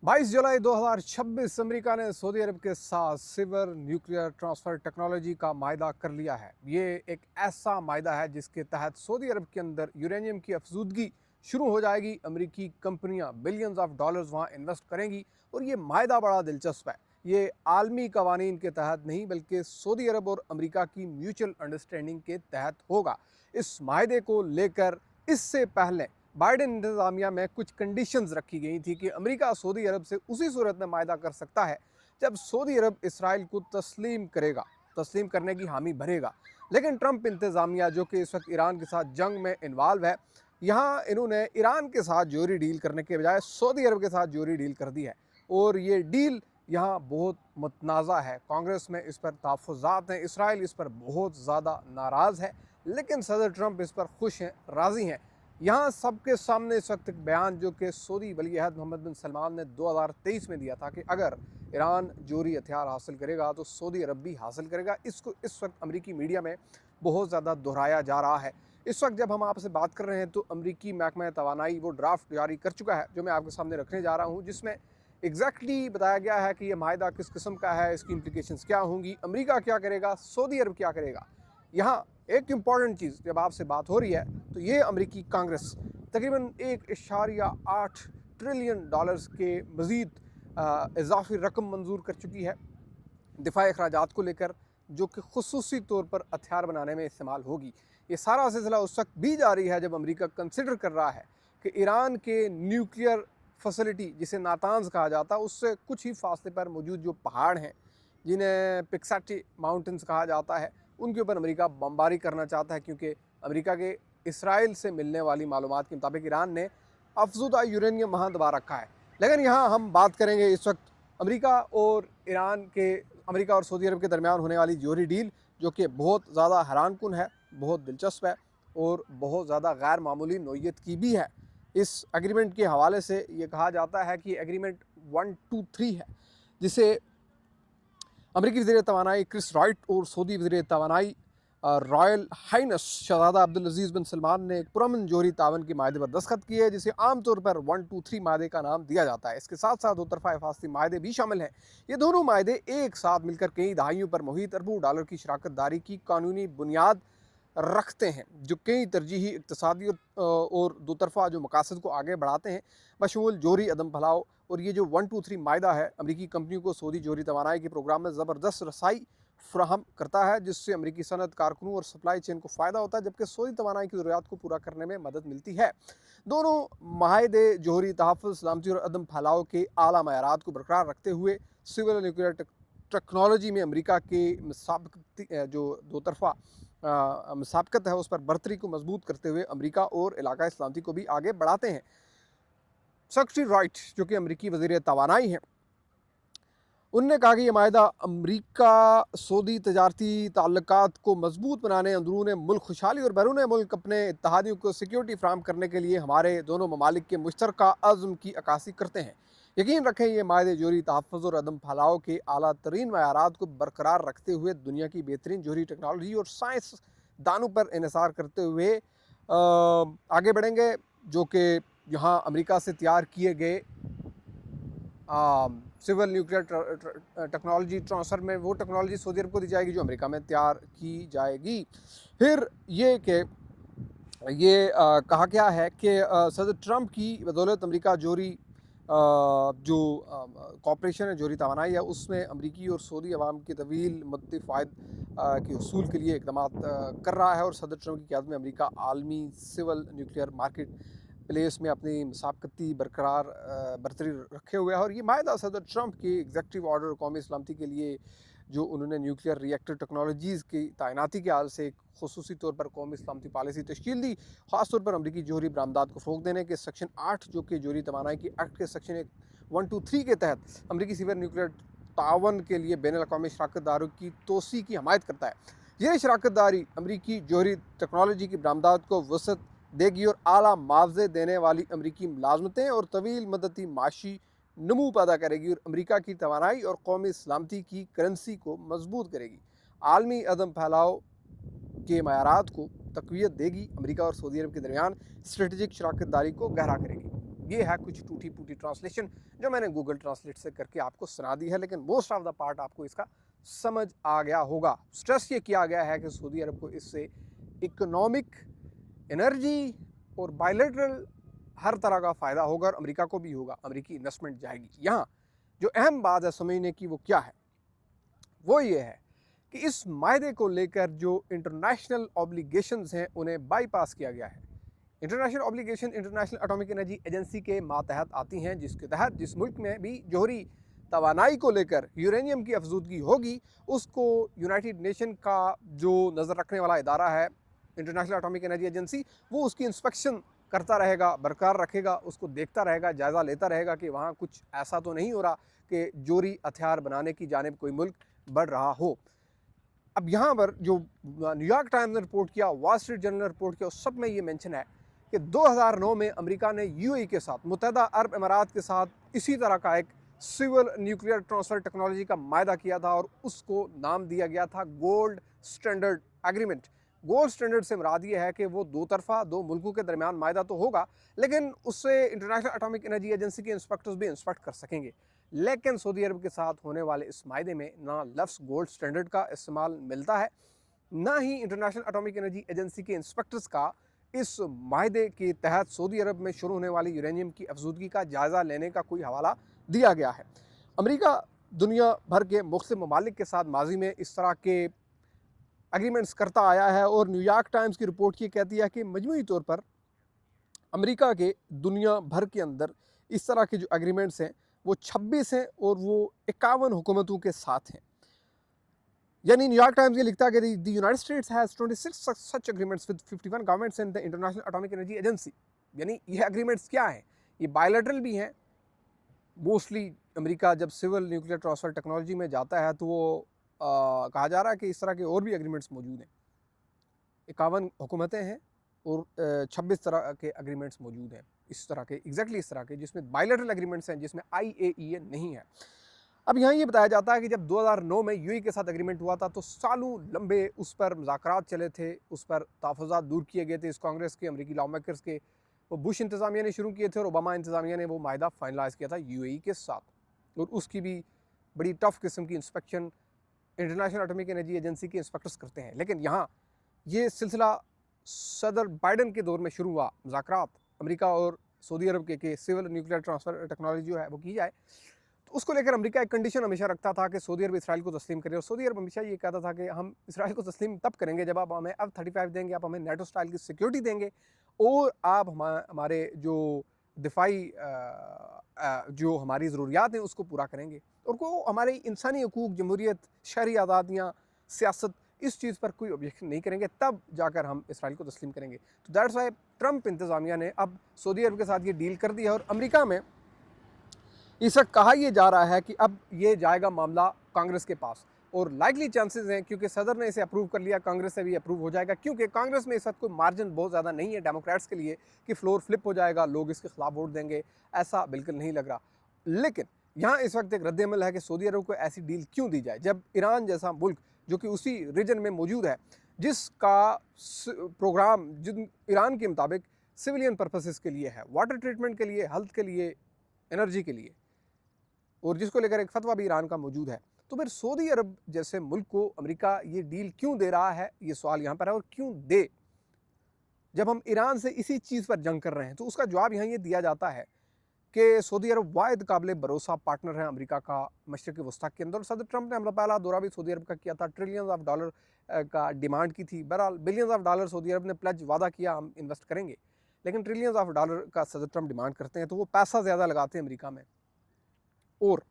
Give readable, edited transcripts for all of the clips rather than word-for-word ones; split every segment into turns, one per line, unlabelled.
22 जुलाई 2026 America ने Saudi अरब के साथ सिविल न्यूक्लियर ट्रांसफ़र टेक्नोलॉजी का मायदा कर लिया है। ये एक ऐसा मायदा है जिसके तहत सऊदी अरब के अंदर यूरेनियम की अफजूदगी शुरू हो जाएगी। अमेरिकी कंपनियां बिलियंस ऑफ डॉलर्स वहां इन्वेस्ट करेंगी और ये मायदा बड़ा दिलचस्प है। ये आलमी कवानीन के तहत नहीं बल्कि सऊदी अरब और अमेरिका की म्यूचुअल अंडरस्टैंडिंग के तहत होगा। इस मायदे को लेकर इससे पहले बाइडेन इंतजामिया में कुछ कंडीशंस रखी गई थी कि अमेरिका सऊदी अरब से उसी सूरत में मायदा कर सकता है जब सऊदी अरब इसराइल को तस्लीम करने की हामी भरेगा। लेकिन ट्रंप इंतजामिया जो कि इस वक्त ईरान के साथ जंग में इन्वॉल्व है, यहाँ इन्होंने ईरान के साथ जोरी डील करने के बजाय सऊदी अरब के साथ जोरी डील कर दी है और ये डील यहाँ बहुत मुतनाज़ा है। कांग्रेस में इस पर तहफ़्फ़ुज़ात हैं, इसराइल इस पर बहुत ज़्यादा नाराज़ है, लेकिन सदर ट्रंप इस पर खुश हैं, राज़ी हैं। यहाँ सबके सामने इस वक्त एक बयान जो कि सऊदी वली अहद मोहम्मद बिन सलमान ने 2023 में दिया था कि अगर ईरान जोरी हथियार हासिल करेगा तो सऊदी अरब भी हासिल करेगा। इसको इस वक्त अमरीकी मीडिया में बहुत ज़्यादा दोहराया जा रहा है। इस वक्त जब हम आपसे बात कर रहे हैं तो अमरीकी महकमा तवानाई वो ड्राफ्ट जारी कर चुका है जो मैं आपके सामने रखने जा रहा हूँ, जिसमें एग्जैक्टली बताया गया है कि यह मायदा किस किस्म का है, इसकी इम्प्लीकेशंस क्या होंगी, अमेरिका क्या करेगा, सऊदी अरब क्या करेगा। यहाँ एक इम्पॉर्टेंट चीज़ जब आपसे बात हो रही है तो ये अमेरिकी कांग्रेस तकरीबन 1.8 ट्रिलियन डॉलर्स के मज़ीद इजाफी रकम मंजूर कर चुकी है दिफाई अखराजात को लेकर, जो कि खुसूसी तौर पर हथियार बनाने में इस्तेमाल होगी। ये सारा सिलसिला उस वक्त भी जारी है जब अमेरिका कंसिडर कर रहा है कि ईरान के न्यूक्लियर फैसिलिटी जिसे नातांज कहा जाता है उससे कुछ ही फासले पर मौजूद जो पहाड़ हैं जिन्हें पिक्साटी माउंटेन्स कहा जाता है, उनके ऊपर अमेरिका बमबारी करना चाहता है, क्योंकि अमेरिका के इसराइल से मिलने वाली मालूमात के मुताबिक ईरान ने अफजुदा यूरेनियम वहाँ दबा रखा है। लेकिन यहाँ हम बात करेंगे इस वक्त अमेरिका और सऊदी अरब के दरमियान होने वाली जोहरी डील, जो कि बहुत ज़्यादा हैरानकुन है, बहुत दिलचस्प है और बहुत ज़्यादा गैर मामूली नोयत की भी है। इस एग्रीमेंट के हवाले से ये कहा जाता है कि एग्रीमेंट 123 है, जिसे अमरीकी वज़ीर तवानाई क्रिस राइट और सऊदी वज़ीर तवानाई रॉयल हाइनस शहज़ादा अब्दुल अज़ीज़ बिन सलमान ने एक पुरअमन जोहरी तावन के माहे पर दस्तखत किए, जिसे आमतौर पर 123 माहे का नाम दिया जाता है। इसके साथ साथ दो तरफ़ा हिफाजती माहे भी शामिल हैं। ये दोनों माहे एक साथ मिलकर कई दहाइयों पर मुहित अरबों डॉलर की शराकत दारी की कानूनी बुनियाद रखते हैं, जो कई तरजीही इक़्तिसादी और दो तरफ़ा जो मकासद को आगे बढ़ाते हैं, बशमूल जोहरी अदम फलाह। और ये जो 123 मायदा है अमरीकी कंपनियों को सऊदी जोहरी तवानाई के प्रोग्राम में ज़बरदस्त रसाई फ्राहम करता है, जिससे अमरीकी सनत कारकुनों और सप्लाई चेन को फ़ायदा होता है, जबकि सऊदी तवानाई की ज़रूरियात को पूरा करने में मदद मिलती है। दोनों माहदे जोहरी तहफ़्फ़ुज़, सलामती और अदम फैलाव के आला मयारात को बरकरार रखते हुए सिविल न्यूक्लियर टेक्नोलॉजी में अमरीका के जो दो तरफ़ा मुसाबकत है उस पर बरतरी को मजबूत करते हुए अमरीका और इलाका सलामती को भी आगे बढ़ाते हैं। सेक्रेटरी राइट जो कि अमरीकी वज़ीर तवानाई हैं, उन्होंने कहा कि यह मायदा अमरीका सऊदी तजारती ताल्लुकात को मजबूत बनाने, अंदरून मुल्क खुशहाली और बैरून मुल्क अपने इत्तहादियों को सिक्योरिटी फ्राहम करने के लिए हमारे दोनों ममालिक के मुश्तरका अज़्म की अक्कासी करते हैं। यकीन रखें ये मायदे जोहरी तहफ़्फ़ुज़ और अदम फैलाव के आला तरीन मयारात को बरकरार रखते हुए दुनिया की बेहतरीन जोहरी टेक्नोलॉजी और साइंस दानों पर इन्हिसार करते हुए आगे बढ़ेंगे, जो कि यहाँ अमरीका से तैयार किए गए सिविल न्यूक्लियर टेक्नोलॉजी ट्रांसफ़र में वो टेक्नोलॉजी सऊदी अरब को दी जाएगी जो अमेरिका में तैयार की जाएगी। फिर ये कि कहा गया है कि सदर ट्रंप की बदौलत अमेरिका जोहरी जो कॉपरेशन है, जोहरी तवानाई है, उसमें अमरीकी और सऊदी अवाम के तवील मुद्दती फ़ायद के हसूल के लिए इक़दामात कर रहा है और सदर ट्रंप की क़यादत में अमरीका आलमी सिविल न्यूक्लियर मार्केट प्लेस में अपनी मुसाबकती बरतरी रखे हुए है। और ये मायदा सदर ट्रंप के एग्जेक्टिव ऑर्डर कौमी सलामती के लिए जो उन्होंने न्यूक्लियर रिएक्टर टेक्नोलॉजीज़ की तैनाती के हाल से खुसूसी तौर पर कौमी सलामती पॉलिसी तश्कील दी, ख़ासतौर पर अमरीकी जोहरी बरामदात को फ़रोग़ देने के सेक्शन 8 जो कि जोहरी तवानाई की एक्ट के सेक्शन 123 के तहत अमरीकी सिविल न्यूक्लियर तावन के लिए बैनुल अक़वामी शराकत दारों की तोसी की हमायत करता है। यह शराकत दारी अमरीकी जोहरी टेक्नोलॉजी की बरामदात को वसअत देगी और आला मुआवजे देने वाली अमरीकी मुलाजमतें और तवील मदती माशी नमू पैदा करेगी और अमरीका की तवानाई और कौमी सलामती की करेंसी को मजबूत करेगी, आलमी अदम फैलाव के मयारात को तक़वियत देगी, अमरीका और सऊदी अरब के दरमियान स्ट्रेटजिक शराकत दारी को गहरा करेगी। ये है कुछ टूटी फूटी ट्रांसलेशन जो मैंने गूगल ट्रांसलेट से करके आपको सुना दी है, लेकिन मोस्ट ऑफ द पार्ट आपको इसका समझ आ गया होगा। स्ट्रेस ये किया गया है कि सऊदी अरब को इससे इकोनॉमिक, एनर्जी और बायलैटरल हर तरह का फ़ायदा होगा और अमेरिका को भी होगा, अमेरिकी इन्वेस्टमेंट जाएगी। यहाँ जो अहम बात है समझने की वो क्या है, वो ये है कि इस मायदे को लेकर जो इंटरनेशनल ऑब्लिगेशंस हैं उन्हें बाईपास किया गया है। International obligation international atomic energy agency के मातहत आती हैं, जिसके तहत जिस मुल्क में भी जोहरी तवानाई को लेकर यूरेनियम की अफजूदगी होगी उसको यूनाइटेड नेशन का जो नज़र रखने वाला इदारा है इंटरनेशनल एटॉमिक एनर्जी एजेंसी, वो उसकी इंस्पेक्शन करता रहेगा, बरकरार रखेगा, उसको देखता रहेगा, जायज़ा लेता रहेगा कि वहाँ कुछ ऐसा तो नहीं हो रहा कि जोहरी हथियार बनाने की जानिब कोई मुल्क बढ़ रहा हो। अब यहाँ पर जो न्यूयॉर्क टाइम्स ने रिपोर्ट किया, वॉल स्ट्रीट जर्नल ने रिपोर्ट किया, उस सब में ये मेंशन है कि 2009 में अमेरिका ने यूएई के साथ, मुत्तहदा अरब अमारात के साथ इसी तरह का एक सिविल न्यूक्लियर ट्रांसफ़र टेक्नोलॉजी का मायदा किया था और उसको नाम दिया गया था gold standard agreement. Gold standard से मुराद ये है कि वो दो तरफा, दो मुल्कों के दरमियान मायदा तो होगा, लेकिन उससे इंटरनेशनल एटॉमिक एनर्जी एजेंसी के इंस्पेक्टर्स भी इंस्पेक्ट कर सकेंगे। लेकिन सऊदी अरब के साथ होने वाले इस मायदे में ना लफ्ज़ गोल्ड स्टैंडर्ड का इस्तेमाल मिलता है, ना ही इंटरनेशनल एटॉमिक एनर्जी एजेंसी के इंस्पेक्टर्स का इस मायदे के तहत सऊदी अरब में शुरू होने वाली यूरेनियम की अफजूदगी का जायज़ा लेने का कोई हवाला दिया गया है। अमेरिका दुनिया भर के मुख्तलिफ ममालिक के साथ माजी में इस तरह के एग्रीमेंट्स करता आया है और न्यूयॉर्क टाइम्स की रिपोर्ट ये कहती है कि मजमूई तौर पर अमेरिका के दुनिया भर के अंदर इस तरह के जो एग्रीमेंट्स हैं वो 26 हैं और वो 51 हुकूमतों के साथ हैं। यानी न्यूयॉर्क टाइम्स ये लिखता है कि the United states has 26 such agreements with 51 governments and the international atomic energy agency. यानी ये एग्रीमेंट्स क्या हैं? ये बायलैटरल भी हैं। मोस्टली अमेरिका जब सिविल न्यूक्लियर ट्रांसफ़र टेक्नोलॉजी में जाता है तो वो कहा जा रहा है कि इस तरह के और भी एग्रीमेंट्स मौजूद हैं। 51 हुकूमतें हैं और 26 तरह के एग्रीमेंट्स मौजूद हैं, इस तरह के, एग्जैक्टली इस तरह के, जिसमें बायलैटरल एग्रीमेंट्स हैं, जिसमें IAEA नहीं है। अब यहाँ ये बताया जाता है कि जब 2009 में यूएई के साथ एग्रीमेंट हुआ था तो सालों लंबे उस पर मुज़ाकरात चले थे, उस पर तहफ़्फ़ुज़ात दूर किए गए थे इस कांग्रेस के, अमरीकी लॉ मेकर्स के। वो बुश इंतज़ामिया ने शुरू किए थे और ओबामा इंतज़ामिया ने वो मायदा फाइनलाइज़ किया था यूएई के साथ, और उसकी भी बड़ी टफ़ किस्म की inspection international atomic energy agency के इंस्पेक्टर्स करते हैं। लेकिन यहाँ ये सिलसिला सदर बाइडन के दौर में शुरू हुआ, मुज़ाकरात अमेरिका और सऊदी अरब के सिविल न्यूक्लियर ट्रांसफ़र टेक्नोलॉजी जो है वो की जाए। तो उसको लेकर अमेरिका एक कंडीशन हमेशा रखता था कि सऊदी अरब इसराइल को तस्लीम करे, और सऊदी अरब हमेशा ये कहता था कि हम इसराइल को तस्लीम तब करेंगे जब आप हमें F-35 देंगे, आप हमें नेटो स्टाइल की सिक्योरिटी देंगे, और आप हमारे जो दिफाई जो हमारी ज़रूरियात हैं उसको पूरा करेंगे, और को हमारे इंसानी हकूक़, जमहूरियत, शहरी आज़ादियाँ, सियासत, इस चीज़ पर कोई ऑब्जेक्शन नहीं करेंगे, तब जाकर हम इसराइल को तस्लीम करेंगे। तो दैट्स वाई ट्रंप इंतज़ामिया ने अब सऊदी अरब के साथ ये डील कर दी है, और अमेरिका में इस वक्त कहा यह जा रहा है कि अब ये जाएगा मामला कांग्रेस के पास, और लाइकली चांसेस हैं क्योंकि सदर ने इसे अप्रूव कर लिया, कांग्रेस से भी अप्रूव हो जाएगा, क्योंकि कांग्रेस में इस वक्त कोई मार्जिन बहुत ज़्यादा नहीं है डेमोक्रेट्स के लिए कि फ्लोर फ्लिप हो जाएगा, लोग इसके खिलाफ वोट देंगे, ऐसा बिल्कुल नहीं लग रहा। लेकिन यहाँ इस वक्त एक रद्द-ए-अमल है कि सऊदी अरब को ऐसी डील क्यों दी जाए, जब ईरान जैसा मुल्क जो कि उसी रीजन में मौजूद है, जिसका प्रोग्राम जिन ईरान के मुताबिक सिविलियन पर्पसेस के लिए है, वाटर ट्रीटमेंट के लिए, हेल्थ के लिए, एनर्जी के लिए, और जिसको लेकर एक फतवा भी ईरान का मौजूद है। तो फिर सऊदी अरब जैसे मुल्क को अमेरिका ये डील क्यों दे रहा है, ये सवाल यहाँ पर है, और क्यों दे, जब हम ईरान से इसी चीज़ पर जंग कर रहे हैं। तो उसका जवाब यहाँ ये दिया जाता है कि सऊदी अरब वाहिद काबिल भरोसा पार्टनर है अमेरिका का मशरिक़ वस्ता के अंदर। सदर ट्रंप ने अपना पहला दौरा भी सऊदी अरब का किया था, ट्रिलियंस ऑफ डॉलर का डिमांड की थी। बहरहाल बिलियंस ऑफ डॉलर सऊदी अरब ने प्लेज वादा किया हम इन्वेस्ट करेंगे, लेकिन ट्रिलियंस ऑफ डॉलर का सदर ट्रंप डिमांड करते हैं, तो वो पैसा ज़्यादा लगाते हैं अमेरिका में। और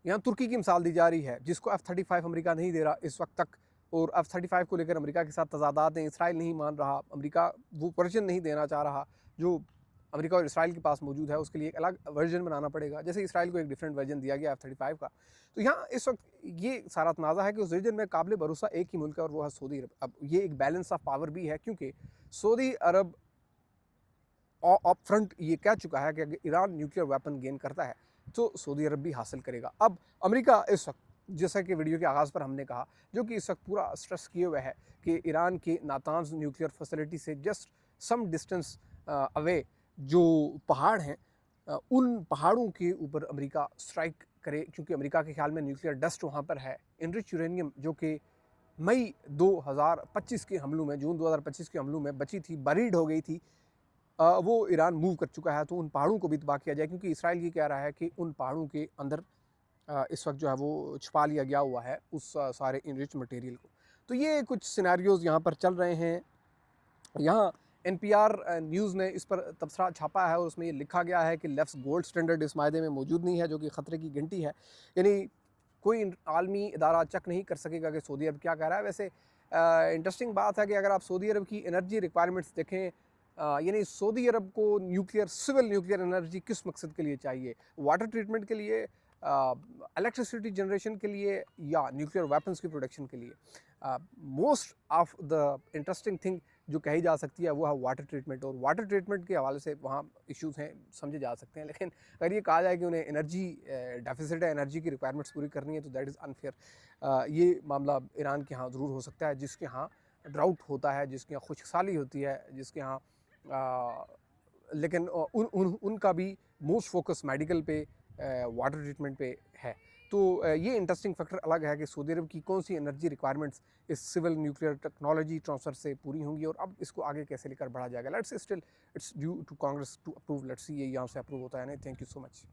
यहाँ तुर्की की मिसाल दी जा रही है, जिसको F-35 अमेरिका नहीं दे रहा इस वक्त तक, और F-35 को लेकर अमेरिका के साथ तज़ादात हैं, इसराइल नहीं मान रहा, अमेरिका वो वर्जन नहीं देना चाह रहा जो अमेरिका और इसराइल के पास मौजूद है, उसके लिए एक अलग वर्जन बनाना पड़ेगा, जैसे इसराइल को एक डिफरेंट वर्जन दिया गया F-35 का। तो यहाँ इस वक्त ये सारा तनाज़ा है कि उस रीजन में काबिल भरोसा एक ही मुल्क है, और वो है सऊदी अरब। अब ये एक बैलेंस ऑफ पावर भी है, क्योंकि सऊदी अरब अप फ्रंट ये कह चुका है कि अगर ईरान न्यूक्लियर वेपन गेन करता है तो सऊदी अरब भी हासिल करेगा। अब अमेरिका इस वक्त, जैसा कि वीडियो के आगाज़ पर हमने कहा, जो कि इस वक्त पूरा स्ट्रेस किए हुए है कि ईरान के नातांज न्यूक्लियर फैसिलिटी से जस्ट सम डिस्टेंस अवे जो पहाड़ हैं उन पहाड़ों के ऊपर अमेरिका स्ट्राइक करे, क्योंकि अमेरिका के ख्याल में न्यूक्लियर डस्ट वहाँ पर है। इनरिच यूरेनियम जो कि मई 2025 के हमलों में, जून 2025 के हमलों में बची थी, बरीड हो गई थी, वो ईरान मूव कर चुका है। तो उन पहाड़ों को भी तबाह किया जाए, क्योंकि इसराइल ये कह रहा है कि उन पहाड़ों के अंदर इस वक्त जो है वो छुपा लिया गया हुआ है उस सारे इनरिच मटेरियल को। तो ये कुछ सिनेरियोज़ यहाँ पर चल रहे हैं। यहाँ एनपीआर न्यूज़ ने इस पर तबसरा छापा है और उसमें ये लिखा गया है कि लेफ्ट गोल्ड स्टैंडर्ड इस मायदे में मौजूद नहीं है, जो कि ख़तरे की घंटी है। यानी कोई आलमी इदारा चेक नहीं कर सकेगा कि सऊदी अरब क्या कह रहा है। वैसे इंटरेस्टिंग बात है कि अगर आप सऊदी अरब की एनर्जी रिक्वायरमेंट्स देखें, यानी सऊदी अरब को सिविल न्यूक्लियर एनर्जी किस मकसद के लिए चाहिए, वाटर ट्रीटमेंट के लिए, इलेक्ट्रिसिटी जनरेशन के लिए, या न्यूक्लियर वेपन्स की प्रोडक्शन के लिए। Most of the interesting thing जो कही जा सकती है वो है वाटर ट्रीटमेंट, और वाटर ट्रीटमेंट के हवाले से वहाँ इश्यूज़ हैं, समझे जा सकते हैं। लेकिन अगर ये कहा जाए कि उन्हें एनर्जी डेफिसिट है, एनर्जी की रिक्वायरमेंट्स पूरी करनी है, तो दैट इज़ अनफेयर। ये मामला ईरान के यहाँ ज़रूर हो सकता है, जिसके यहाँ ड्राउट होता है, जिसके यहाँ खुशहाली होती है, जिसके यहाँ लेकिन उनका भी मोस्ट फोकस मेडिकल पे, वाटर ट्रीटमेंट पे है। तो ये इंटरेस्टिंग फैक्टर अलग है कि सऊदी अरब की कौन सी एनर्जी रिक्वायरमेंट्स इस सिविल न्यूक्लियर टेक्नोलॉजी ट्रांसफ़र से पूरी होंगी, और अब इसको आगे कैसे लेकर बढ़ा जाएगा। Let's still it's due to Congress to approve. Let's see ये यहाँ से अप्रूव होता है नहीं। Thank you so much.